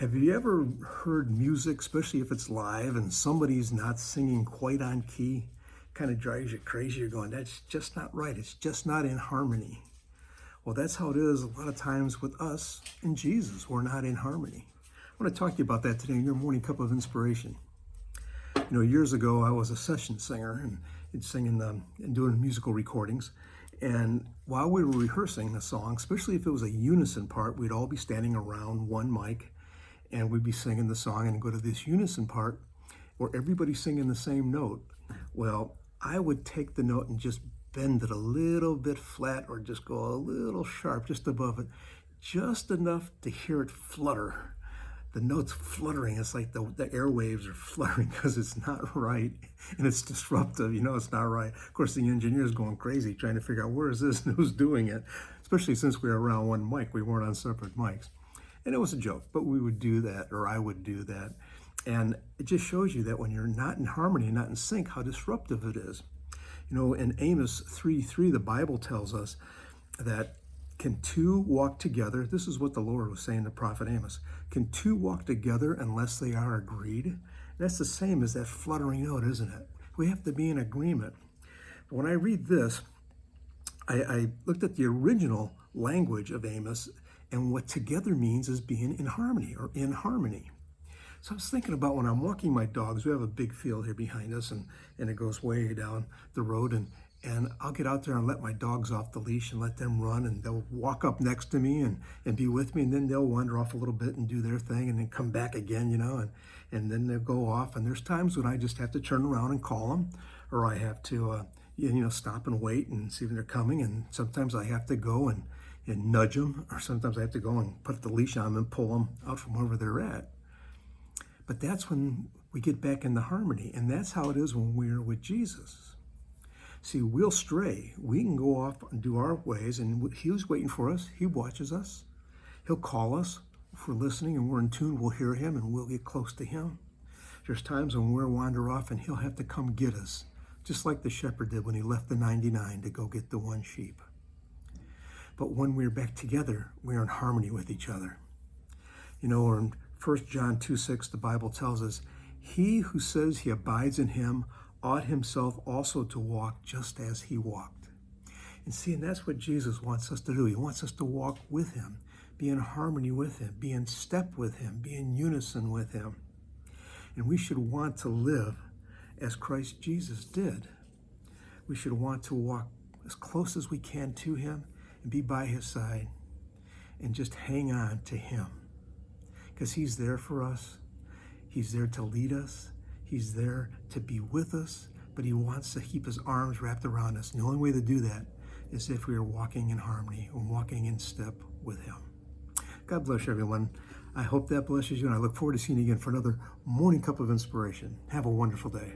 Have you ever heard music, especially if it's live and somebody's not singing quite on key? Kind of drives you crazy. You're going, that's just not right. It's just not in harmony. Well, that's how it is a lot of times with us and Jesus. We're not in harmony. I want to talk to you about that today in your morning cup of inspiration. Years ago, I was a session singer and singing and doing musical recordings. And while we were rehearsing the song, especially if it was a unison part, we'd all be standing around one mic and we'd be singing the song and go to this unison part where everybody's singing the same note. Well, I would take the note and just bend it a little bit flat or just go a little sharp just above it, just enough to hear it flutter. The note's fluttering. It's like the airwaves are fluttering because it's not right and it's disruptive. It's not right. Of course, the engineer's going crazy trying to figure out where is this and who's doing it, especially since we were around one mic. We weren't on separate mics. And it was a joke, but we would do that, or I would do that. And it just shows you that when you're not in harmony, not in sync, how disruptive it is. In Amos 3:3, the Bible tells us that can two walk together? This is what the Lord was saying to Prophet Amos. Can two walk together unless they are agreed? That's the same as that fluttering note, isn't it? We have to be in agreement. But when I read this, I looked at the original language of Amos, and what together means is being in harmony or in harmony. So I was thinking about when I'm walking my dogs. We have a big field here behind us, and it goes way down the road, and I'll get out there and let my dogs off the leash and let them run, and they'll walk up next to me and be with me, and then they'll wander off a little bit and do their thing and then come back again, and then they'll go off. And there's times when I just have to turn around and call them, or I have to stop and wait and see if they're coming, and sometimes I have to go and nudge them, or sometimes I have to go and put the leash on them and pull them out from wherever they're at. But that's when we get back into harmony, and that's how it is when we're with Jesus. See, we'll stray. We can go off and do our ways, and He's waiting for us. He watches us. He'll call us. If we're listening and we're in tune, we'll hear Him and we'll get close to Him. There's times when we'll wander off and He'll have to come get us, just like the shepherd did when he left the 99 to go get the one sheep. But when we're back together, we're in harmony with each other. Or in 1 John 2:6, the Bible tells us, he who says he abides in Him ought himself also to walk just as He walked. And that's what Jesus wants us to do. He wants us to walk with Him, be in harmony with Him, be in step with Him, be in unison with Him. And we should want to live as Christ Jesus did. We should want to walk as close as we can to Him and be by His side and just hang on to Him. Because He's there for us. He's there to lead us. He's there to be with us, but He wants to keep His arms wrapped around us. And the only way to do that is if we are walking in harmony and walking in step with Him. God bless you, everyone. I hope that blesses you, and I look forward to seeing you again for another morning cup of inspiration. Have a wonderful day.